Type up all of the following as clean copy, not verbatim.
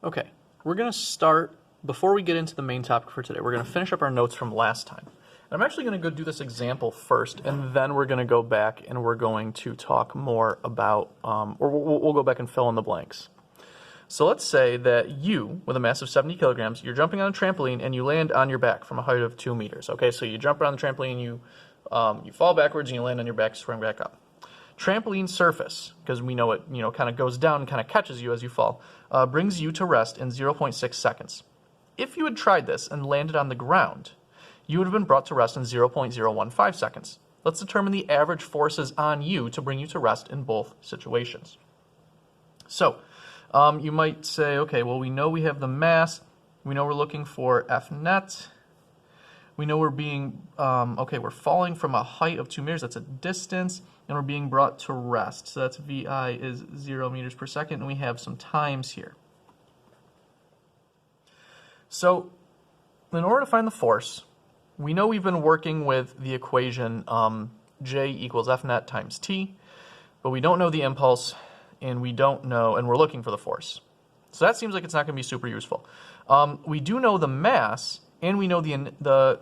Okay, we're going to start, before we get into the main topic for today, we're going to finish up our notes from last time. And I'm actually going to go do this example first, and then we're going to go back and we're going to talk more about, or we'll go back and fill in the blanks. So let's say that you, with a mass of 70 kilograms, you're jumping on a trampoline and you land on your back from a height of 2 meters. Okay, so you jump around the trampoline, you fall backwards and you land on your back, spring back up. Trampoline surface, because we know it, kind of goes down and kind of catches you as you fall, brings you to rest in 0.6 seconds. If you had tried this and landed on the ground, you would have been brought to rest in 0.015 seconds. Let's determine the average forces on you to bring you to rest in both situations. So, you might say, okay, well, we know we have the mass. We know we're looking for F net. We know we're being, we're falling from a height of 2 meters. That's a distance. And we're being brought to rest. So that's VI is 0 meters per second. And we have some times here. So in order to find the force, we know we've been working with the equation J equals F net times T. But we don't know the impulse. And we don't know, and we're looking for the force. So that seems like it's not going to be super useful. We do know the mass, and we know the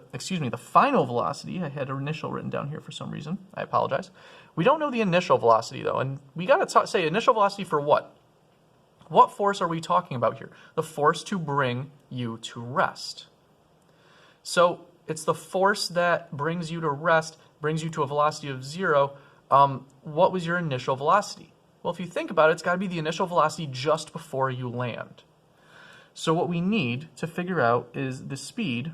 final velocity. I had initial written down here for some reason. I apologize. We don't know the initial velocity, though, and we got to say initial velocity for what? What force are we talking about here? The force to bring you to rest. So it's the force that brings you to rest, brings you to a velocity of 0. What was your initial velocity? Well, if you think about it, it's got to be the initial velocity just before you land. So what we need to figure out is the speed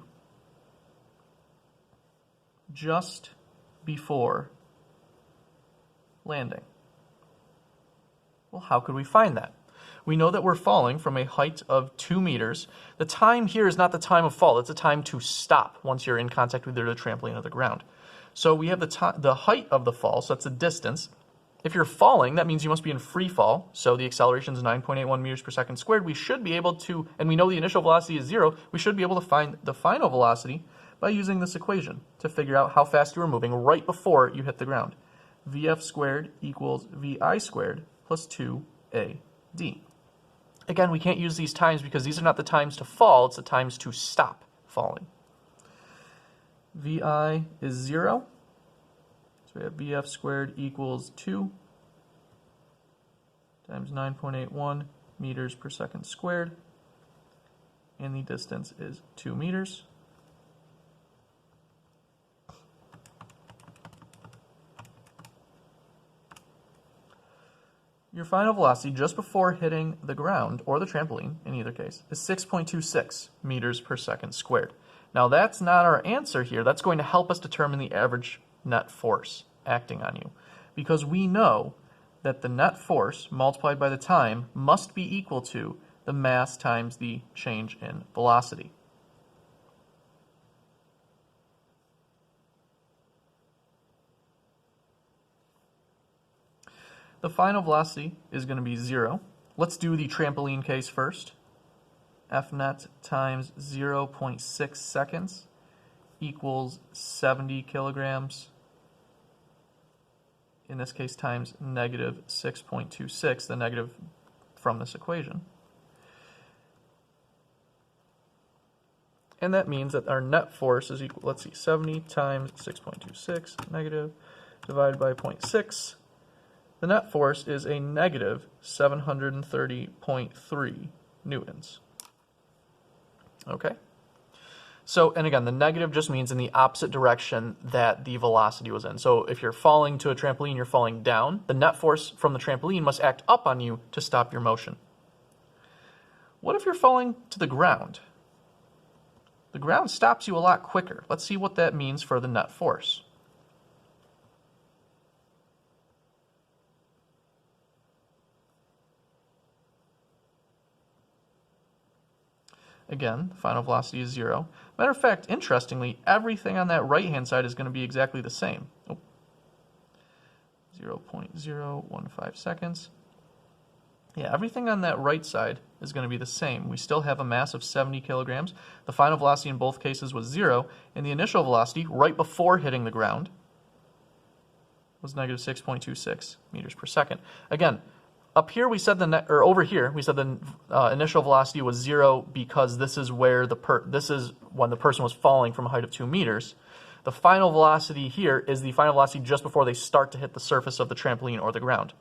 just before landing. Well, how could we find that? We know that we're falling from a height of 2 meters. The time here is not the time of fall. It's the time to stop once you're in contact with either the trampoline or the ground. So we have the height of the fall, so that's the distance. If you're falling, that means you must be in free fall, so the acceleration is 9.81 meters per second squared. We should be able to, and we know the initial velocity is 0, we should be able to find the final velocity by using this equation to figure out how fast you were moving right before you hit the ground. Vf squared equals Vi squared plus 2AD. Again, we can't use these times because these are not the times to fall, it's the times to stop falling. Vi is 0. So we have Vf squared equals 2 times 9.81 meters per second squared. And the distance is 2 meters. Your final velocity just before hitting the ground, or the trampoline in either case, is 6.26 meters per second squared. Now that's not our answer here. That's going to help us determine the average net force acting on you, because we know that the net force multiplied by the time must be equal to the mass times the change in velocity. The final velocity is going to be 0. Let's do the trampoline case first. F net times 0.6 seconds equals 70 kilograms. In this case, times negative 6.26, the negative from this equation. And that means that our net force is equal, let's see, 70 times 6.26 negative divided by 0.6. The net force is a negative 730.3 newtons. Okay? So, and again, the negative just means in the opposite direction that the velocity was in. So if you're falling to a trampoline, you're falling down. The net force from the trampoline must act up on you to stop your motion. What if you're falling to the ground? The ground stops you a lot quicker. Let's see what that means for the net force. Again, the final velocity is 0. Matter of fact, interestingly, everything on that right-hand side is going to be exactly the same. 0.015 seconds. Yeah, everything on that right side is going to be the same. We still have a mass of 70 kilograms. The final velocity in both cases was 0, and the initial velocity right before hitting the ground was negative 6.26 meters per second. Again, Up here we said over here we said the initial velocity was 0 because this is where this is when the person was falling from a height of 2 meters. The final velocity here is the final velocity just before they start to hit the surface of the trampoline or the ground.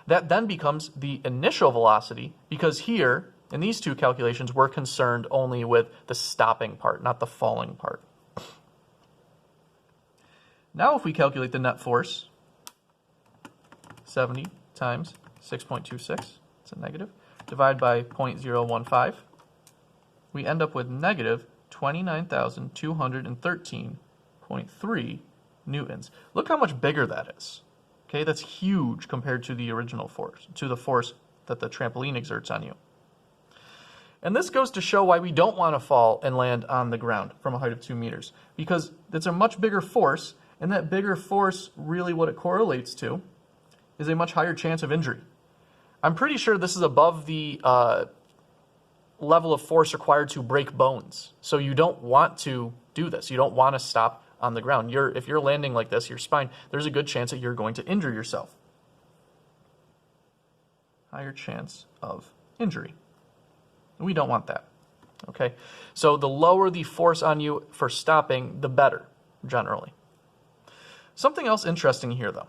That then becomes the initial velocity because here, in these two calculations, we're concerned only with the stopping part, not the falling part. Now if we calculate the net force, 70 times 6.26, it's a negative, divided by 0.015, we end up with negative 29,213.3 newtons. Look how much bigger that is. Okay, that's huge compared to the original force, to the force that the trampoline exerts on you. And this goes to show why we don't want to fall and land on the ground from a height of 2 meters, because it's a much bigger force, and that bigger force, really what it correlates to, is a much higher chance of injury. I'm pretty sure this is above the level of force required to break bones. So you don't want to do this. You don't want to stop on the ground. If you're landing like this, your spine, there's a good chance that you're going to injure yourself. Higher chance of injury. We don't want that. Okay? So the lower the force on you for stopping, the better, generally. Something else interesting here, though.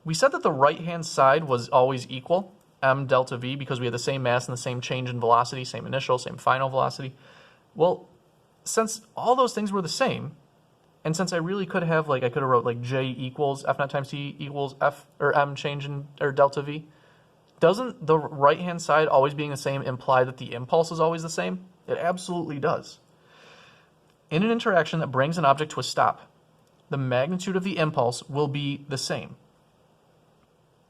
We said that the right-hand side was always equal, m delta v, because we had the same mass and the same change in velocity, same initial, same final velocity. Well, since all those things were the same, and since I really could have, I could have wrote j equals f naught times t equals f, or m change in, or delta v, doesn't the right-hand side always being the same imply that the impulse is always the same? It absolutely does. In an interaction that brings an object to a stop, the magnitude of the impulse will be the same.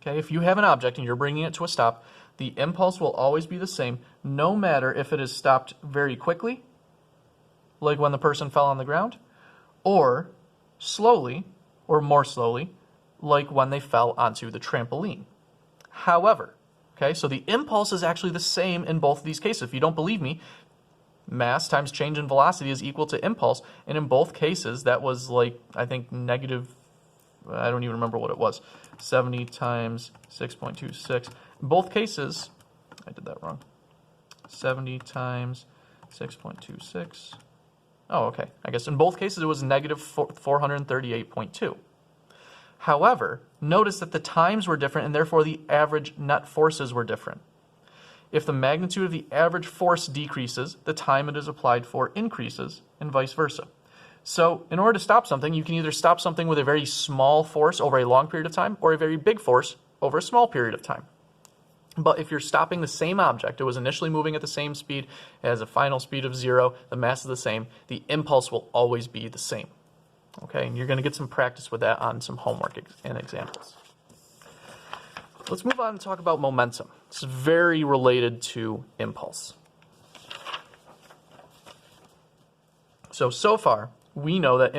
Okay, if you have an object and you're bringing it to a stop, the impulse will always be the same, no matter if it is stopped very quickly, like when the person fell on the ground, or slowly, or more slowly, like when they fell onto the trampoline. However, okay, so the impulse is actually the same in both of these cases. If you don't believe me, mass times change in velocity is equal to impulse, and in both cases, that was I think negative, I don't even remember what it was, 70 times 6.26. In both cases, I did that wrong, 70 times 6.26. Oh, okay. I guess in both cases it was negative 438.2. However, notice that the times were different and therefore the average net forces were different. If the magnitude of the average force decreases, the time it is applied for increases, and vice versa. So in order to stop something, you can either stop something with a very small force over a long period of time or a very big force over a small period of time. But if you're stopping the same object, it was initially moving at the same speed, it has a final speed of 0, the mass is the same, the impulse will always be the same. Okay, and you're going to get some practice with that on some homework and examples. Let's move on and talk about momentum. It's very related to impulse. So far, we know that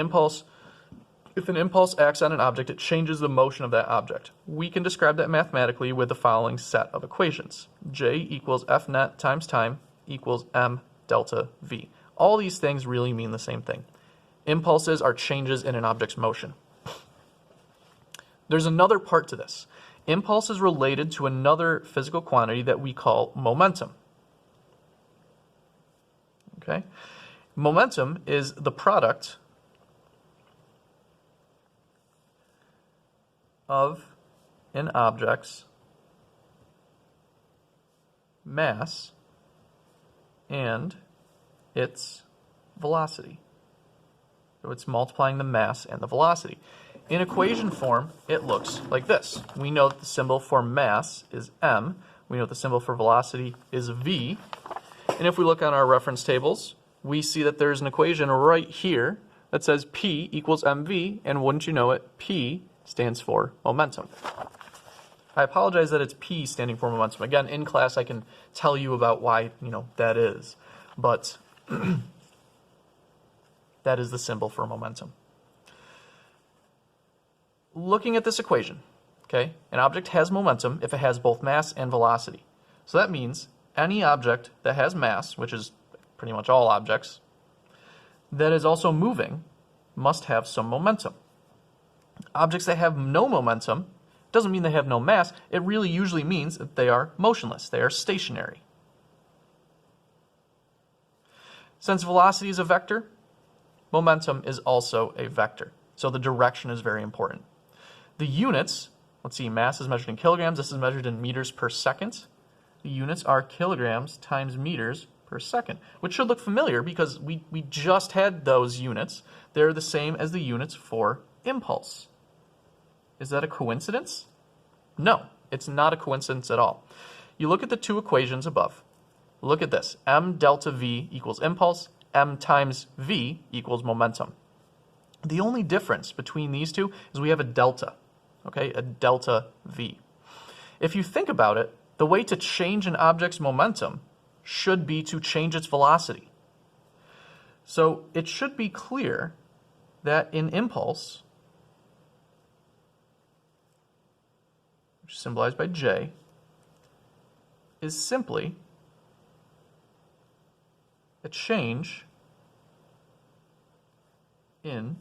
if an impulse acts on an object, it changes the motion of that object. We can describe that mathematically with the following set of equations. J equals F net times time equals m delta v. All these things really mean the same thing. Impulses are changes in an object's motion. There's another part to this. Impulse is related to another physical quantity that we call momentum. Okay? Momentum is the product of an object's mass and its velocity. So it's multiplying the mass and the velocity. In equation form, it looks like this. We know that the symbol for mass is m. We know the symbol for velocity is v. And if we look on our reference tables, we see that there's an equation right here that says P equals mv, and wouldn't you know it, P stands for momentum. I apologize that it's P standing for momentum. Again, in class I can tell you about why, that is, but that is the symbol for momentum. Looking at this equation, okay, an object has momentum if it has both mass and velocity. So that means any object that has mass, which is pretty much all objects, that is also moving must have some momentum. Objects that have no momentum Doesn't mean they have no mass. It really usually means that they are motionless. They are stationary. Since velocity is a vector, momentum is also a vector. So the direction is very important. The units, let's see, mass is measured in kilograms. This is measured in meters per second. The units are kilograms times meters per second, which should look familiar because we just had those units. They're the same as the units for impulse. Is that a coincidence? No, it's not a coincidence at all. You look at the two equations above. Look at this. M delta V equals impulse. M times V equals momentum. The only difference between these two is we have a delta, okay, a delta V. If you think about it, the way to change an object's momentum should be to change its velocity. So it should be clear that in impulse, which is symbolized by J, is simply a change in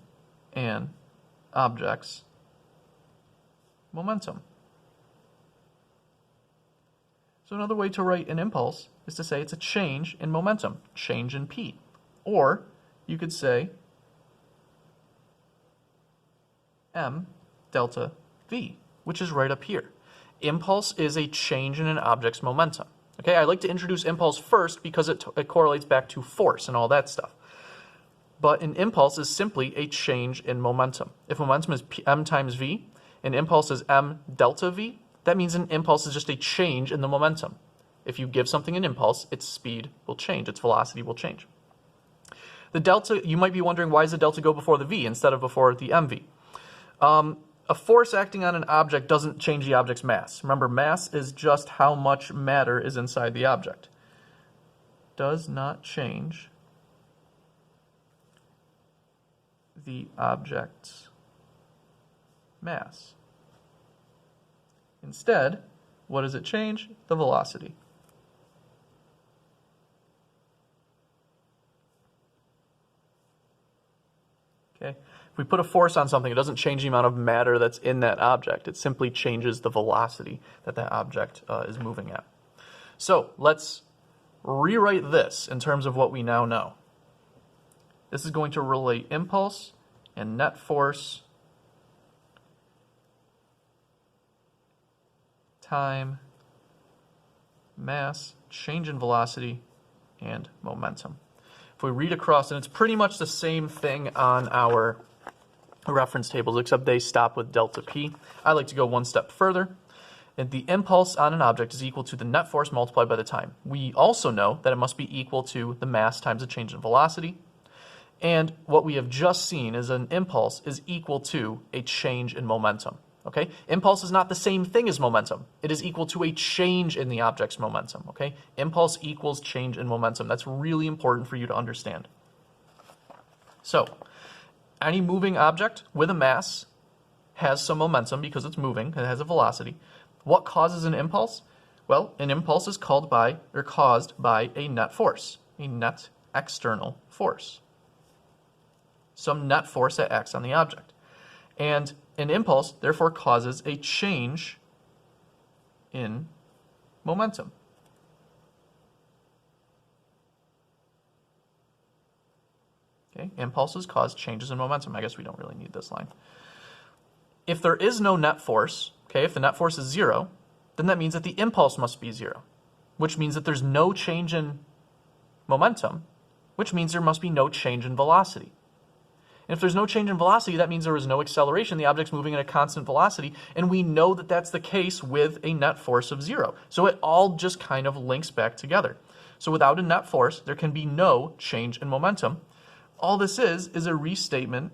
an object's momentum. So another way to write an impulse is to say it's a change in momentum, change in P. Or you could say M delta V, which is right up here. Impulse is a change in an object's momentum. Okay, I like to introduce impulse first because it correlates back to force and all that stuff. But an impulse is simply a change in momentum. If momentum is M times V, and impulse is M delta V, that means an impulse is just a change in the momentum. If you give something an impulse, its speed will change, its velocity will change. The delta, you might be wondering, why does the delta go before the V instead of before the MV? A force acting on an object doesn't change the object's mass. Remember, mass is just how much matter is inside the object. Does not change the object's mass. Instead, what does it change? The velocity. Okay. If we put a force on something, it doesn't change the amount of matter that's in that object. It simply changes the velocity that that object is moving at. So let's rewrite this in terms of what we now know. This is going to relate impulse and net force, time, mass, change in velocity, and momentum. If we read across, and it's pretty much the same thing on our reference tables, except they stop with delta P. I like to go one step further. And the impulse on an object is equal to the net force multiplied by the time. We also know that it must be equal to the mass times the change in velocity. And what we have just seen is an impulse is equal to a change in momentum. Okay? Impulse is not the same thing as momentum. It is equal to a change in the object's momentum. Okay? Impulse equals change in momentum. That's really important for you to understand. So, any moving object with a mass has some momentum because it's moving, it has a velocity. What causes an impulse? Well, an impulse is caused by a net force, a net external force. Some net force that acts on the object. And an impulse, therefore, causes a change in momentum. Okay, impulses cause changes in momentum. I guess we don't really need this line. If there is no net force, okay, if the net force is 0, then that means that the impulse must be 0, which means that there's no change in momentum, which means there must be no change in velocity. And if there's no change in velocity, that means there is no acceleration. The object's moving at a constant velocity, and we know that that's the case with a net force of 0. So it all just kind of links back together. So without a net force, there can be no change in momentum. All this is a restatement,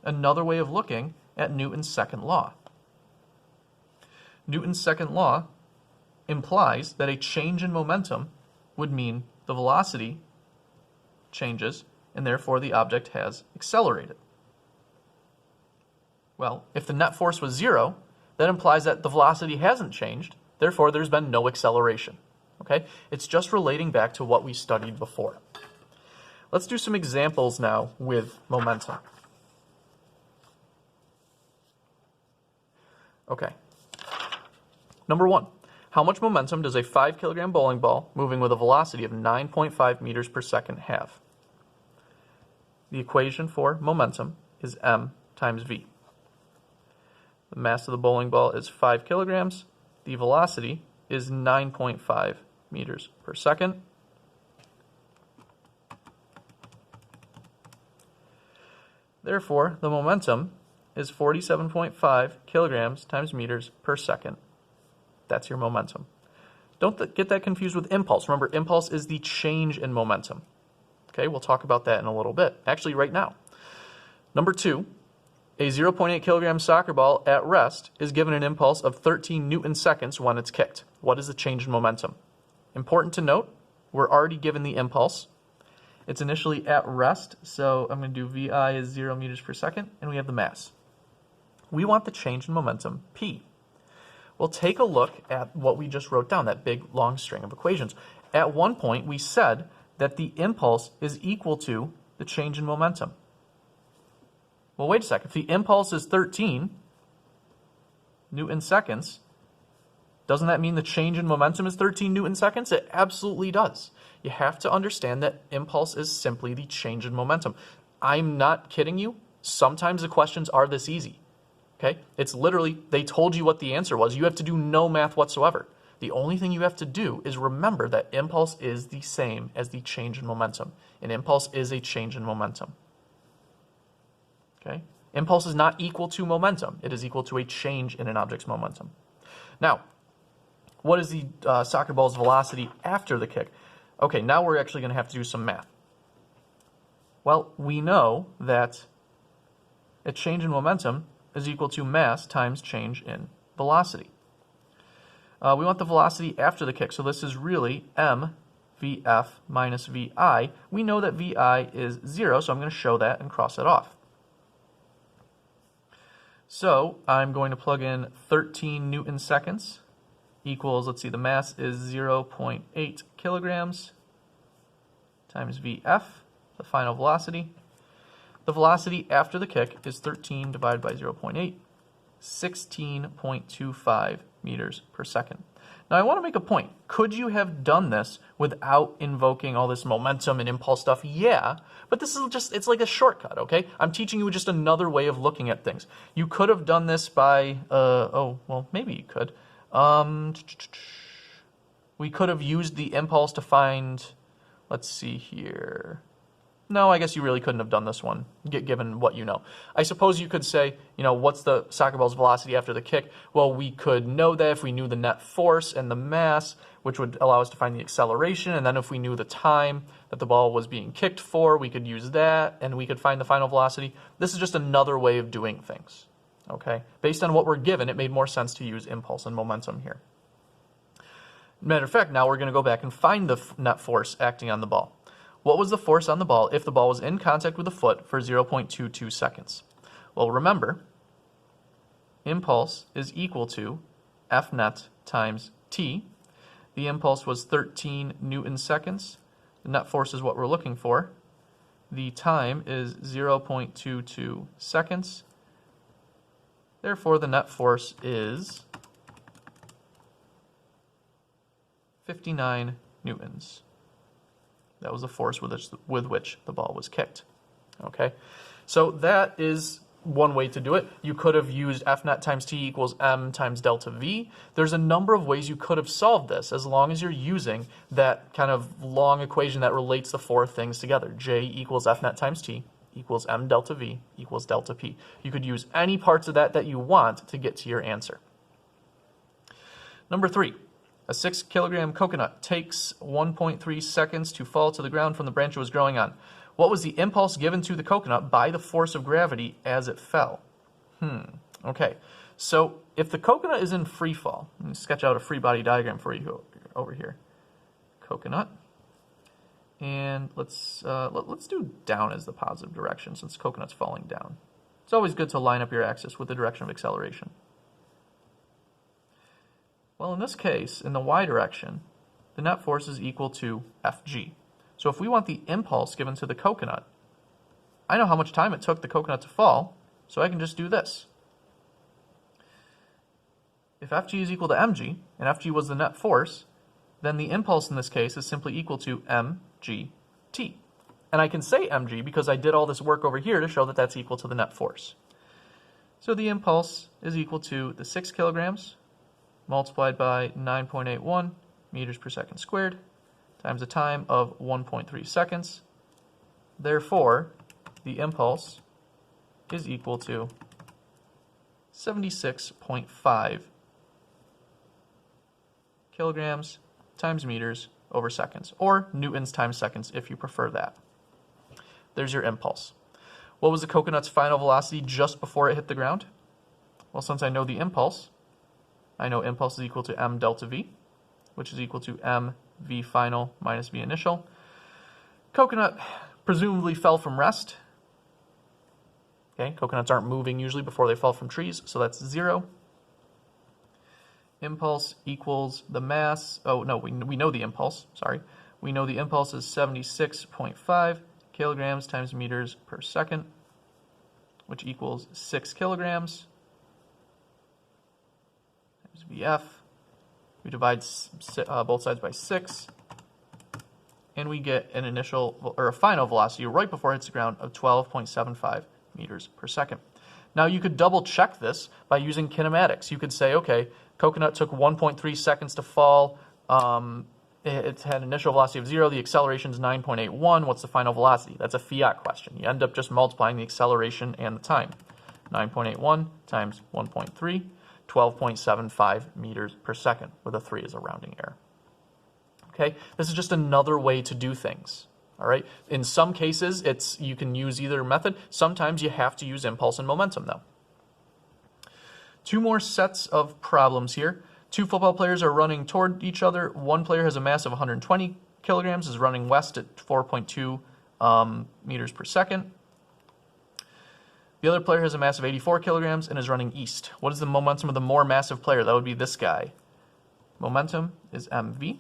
another way of looking at Newton's second law. Newton's second law implies that a change in momentum would mean the velocity changes, and therefore the object has accelerated. Well, if the net force was 0, that implies that the velocity hasn't changed, therefore there's been no acceleration. Okay? It's just relating back to what we studied before. Let's do some examples now with momentum. Okay. Number 1, how much momentum does a 5 kilogram bowling ball moving with a velocity of 9.5 meters per second have? The equation for momentum is m times v. The mass of the bowling ball is 5 kilograms. The velocity is 9.5 meters per second. Therefore, the momentum is 47.5 kilograms times meters per second. That's your momentum. Don't get that confused with impulse. Remember, impulse is the change in momentum. Okay, we'll talk about that in a little bit. Actually, right now. Number 2, a 0.8 kilogram soccer ball at rest is given an impulse of 13 Newton seconds when it's kicked. What is the change in momentum? Important to note, we're already given the impulse. It's initially at rest, so I'm going to do VI is 0 meters per second, and we have the mass. We want the change in momentum, P. We'll take a look at what we just wrote down, that big long string of equations. At one point, we said that the impulse is equal to the change in momentum. Well, wait a second. If the impulse is 13 Newton seconds, doesn't that mean the change in momentum is 13 Newton seconds? It absolutely does. You have to understand that impulse is simply the change in momentum. I'm not kidding you. Sometimes the questions are this easy. Okay? It's literally, they told you what the answer was. You have to do no math whatsoever. The only thing you have to do is remember that impulse is the same as the change in momentum. An impulse is a change in momentum. Okay? Impulse is not equal to momentum. It is equal to a change in an object's momentum. Now, what is the soccer ball's velocity after the kick? Okay, now we're actually going to have to do some math. Well, we know that a change in momentum is equal to mass times change in velocity. We want the velocity after the kick, so this is really m vf minus vi. We know that vi is 0, so I'm going to show that and cross it off. So I'm going to plug in 13 Newton seconds equals, let's see, the mass is 0.8 kilograms times vf, the final velocity. The velocity after the kick is 13 divided by 0.8, 16.25 meters per second. Now I want to make a point. Could you have done this without invoking all this momentum and impulse stuff? Yeah, but this is just, it's like a shortcut, okay? I'm teaching you just another way of looking at things. You could have done this by, well, maybe you could. We could have used the impulse to find, let's see here. No, I guess you really couldn't have done this one, given what you know. I suppose you could say, what's the soccer ball's velocity after the kick? Well, we could know that if we knew the net force and the mass, which would allow us to find the acceleration, and then if we knew the time that the ball was being kicked for, we could use that, and we could find the final velocity. This is just another way of doing things, okay? Based on what we're given, it made more sense to use impulse and momentum here. Matter of fact, now we're going to go back and find the net force acting on the ball. What was the force on the ball if the ball was in contact with the foot for 0.22 seconds? Well, remember, impulse is equal to F net times t. The impulse was 13 Newton seconds. The net force is what we're looking for. The time is 0.22 seconds. Therefore, the net force is 59 newtons. That was the force with which the ball was kicked. Okay, so that is one way to do it. You could have used F net times t equals m times delta v. There's a number of ways you could have solved this as long as you're using that kind of long equation that relates the four things together. J equals F net times t equals m delta v equals delta p. You could use any parts of that you want to get to your answer. Number 3. A 6 kilogram coconut takes 1.3 seconds to fall to the ground from the branch it was growing on. What was the impulse given to the coconut by the force of gravity as it fell? Okay, so if the coconut is in free fall, let me sketch out a free body diagram for you over here. Coconut, and let's do down as the positive direction since coconut's falling down. It's always good to line up your axis with the direction of acceleration. Well, in this case, in the y direction, the net force is equal to Fg. So if we want the impulse given to the coconut, I know how much time it took the coconut to fall, so I can just do this. if Fg is equal to mg, and Fg was the net force, then the impulse in this case is simply equal to mgt. And I can say mg because I did all this work over here to show that that's equal to the net force. So the impulse is equal to the 6 kilograms multiplied by 9.81 meters per second squared times a time of 1.3 seconds. Therefore, the impulse is equal to 76.5 kilograms times meters over seconds, or newtons times seconds if you prefer that. There's your impulse. What was the coconut's final velocity just before it hit the ground? Well, since I know the impulse, I know impulse is equal to m delta v, which is equal to m v final minus v initial. Coconut presumably fell from rest. Okay, coconuts aren't moving usually before they fall from trees, so that's 0. Impulse equals the mass. Oh, no, we know the impulse. Sorry. We know the impulse is 76.5 kilograms times meters per second, which equals 6 kilograms times VF. We divide both sides by 6, and we get an initial or a final velocity right before it hits the ground of 12.75 meters per second. Now you could double check this by using kinematics. You could say, okay, coconut took 1.3 seconds to fall. It had an initial velocity of 0. The acceleration is 9.81. What's the final velocity? That's a fiat question. You end up just multiplying the acceleration and the time. 9.81 times 1.3, 12.75 meters per second, with a 3 as a rounding error. Okay, this is just another way to do things. All right. In some cases, you can use either method. Sometimes you have to use impulse and momentum, though. Two more sets of problems here. Two football players are running toward each other. One player has a mass of 120 kilograms, is running west at 4.2 meters per second. The other player has a mass of 84 kilograms and is running east. What is the momentum of the more massive player? That would be this guy. Momentum is mv.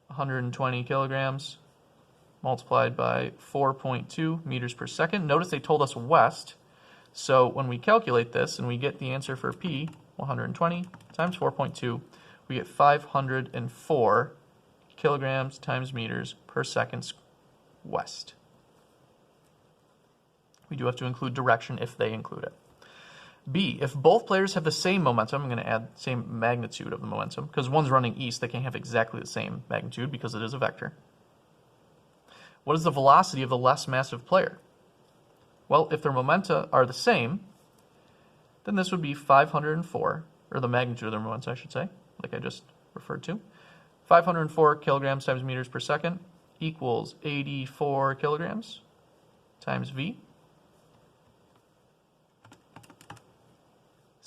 120 kilograms multiplied by 4.2 meters per second. Notice they told us west. So when we calculate this and we get the answer for P, 120 times 4.2, we get 504 kilograms times meters per second west. We do have to include direction if they include it. B, if both players have the same momentum, I'm going to add same magnitude of the momentum, because one's running east, they can't have exactly the same magnitude because it is a vector. What is the velocity of the less massive player? Well, if their momenta are the same, then this would be 504, or the magnitude of their momenta, I should say, like I just referred to. 504 kilograms times meters per second equals 84 kilograms times V.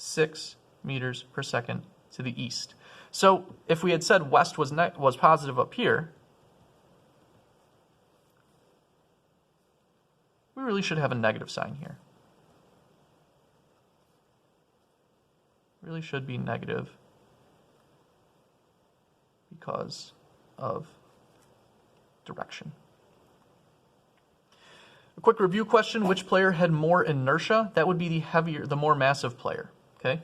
6 meters per second to the east. So if we had said west was positive up here, we really should have a negative sign here. Really should be negative because of direction. A quick review question: which player had more inertia? That would be the more massive player. Okay?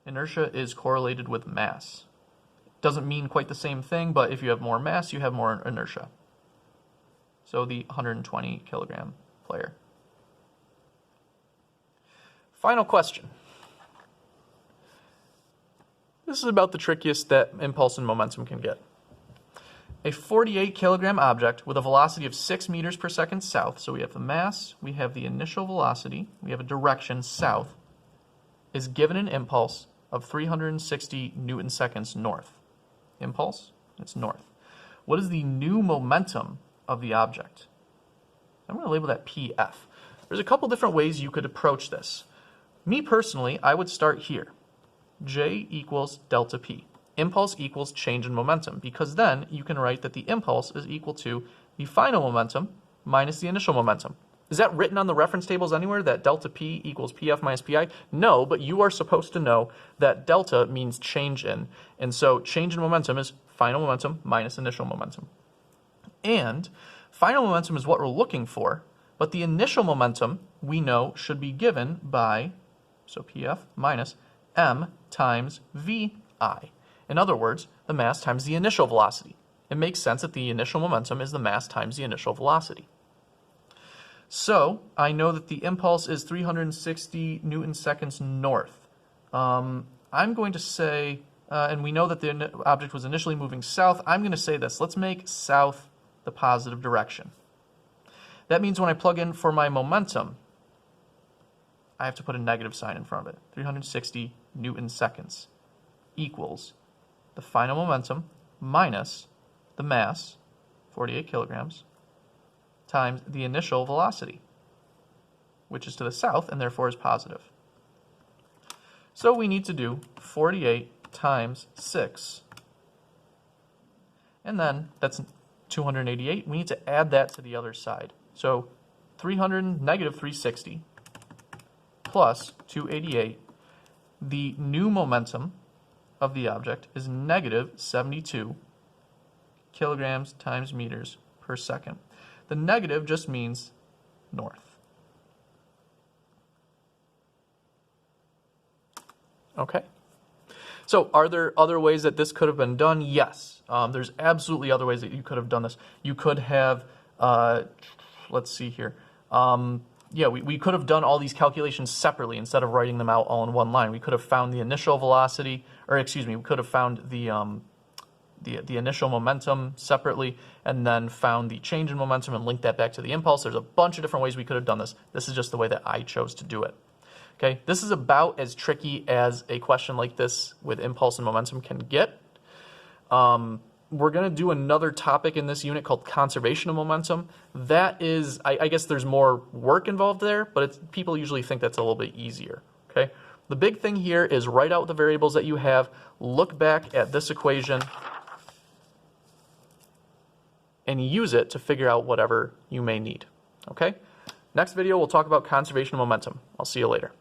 Inertia is correlated with mass. Doesn't mean quite the same thing, but if you have more mass, you have more inertia. So the 120 kilogram player. Final question. This is about the trickiest that impulse and momentum can get. A 48 kilogram object with a velocity of 6 meters per second south, so we have the mass, we have the initial velocity, we have a direction south, is given an impulse of 360 newton seconds north. Impulse, it's north. What is the new momentum of the object? I'm going to label that PF. There's a couple different ways you could approach this. Me personally, I would start here. J equals delta P. Impulse equals change in momentum, because then you can write that the impulse is equal to the final momentum minus the initial momentum. Is that written on the reference tables anywhere, that delta P equals PF minus PI? No, but you are supposed to know that delta means change in. And so change in momentum is final momentum minus initial momentum. And final momentum is what we're looking for, but the initial momentum we know should be given by so PF minus m times vi. In other words, the mass times the initial velocity. It makes sense that the initial momentum is the mass times the initial velocity. So I know that the impulse is 360 newton seconds north. I'm going to say, and we know that the object was initially moving south, I'm going to say this. Let's make south the positive direction. That means when I plug in for my momentum, I have to put a negative sign in front of it. 360 newton seconds equals the final momentum minus the mass, 48 kilograms, times the initial velocity, which is to the south and therefore is positive. So we need to do 48 times 6, and then that's 288. We need to add that to the other side. So negative 360 plus 288, the new momentum of the object is negative 72 kilograms times meters per second. The negative just means north. Okay. So are there other ways that this could have been done? Yes. There's absolutely other ways that you could have done this. You could have, let's see here. Yeah, we could have done all these calculations separately instead of writing them out all in one line. We could have found the initial velocity, or excuse me, we could have found the initial momentum separately and then found the change in momentum and linked that back to the impulse. There's a bunch of different ways we could have done this. This is just the way that I chose to do it. Okay, this is about as tricky as a question like this with impulse and momentum can get. We're going to do another topic in this unit called conservation of momentum. That is, I guess there's more work involved there, but people usually think that's a little bit easier. Okay, the big thing here is write out the variables that you have, look back at this equation, and use it to figure out whatever you may need. Okay, next video we'll talk about conservation of momentum. I'll see you later.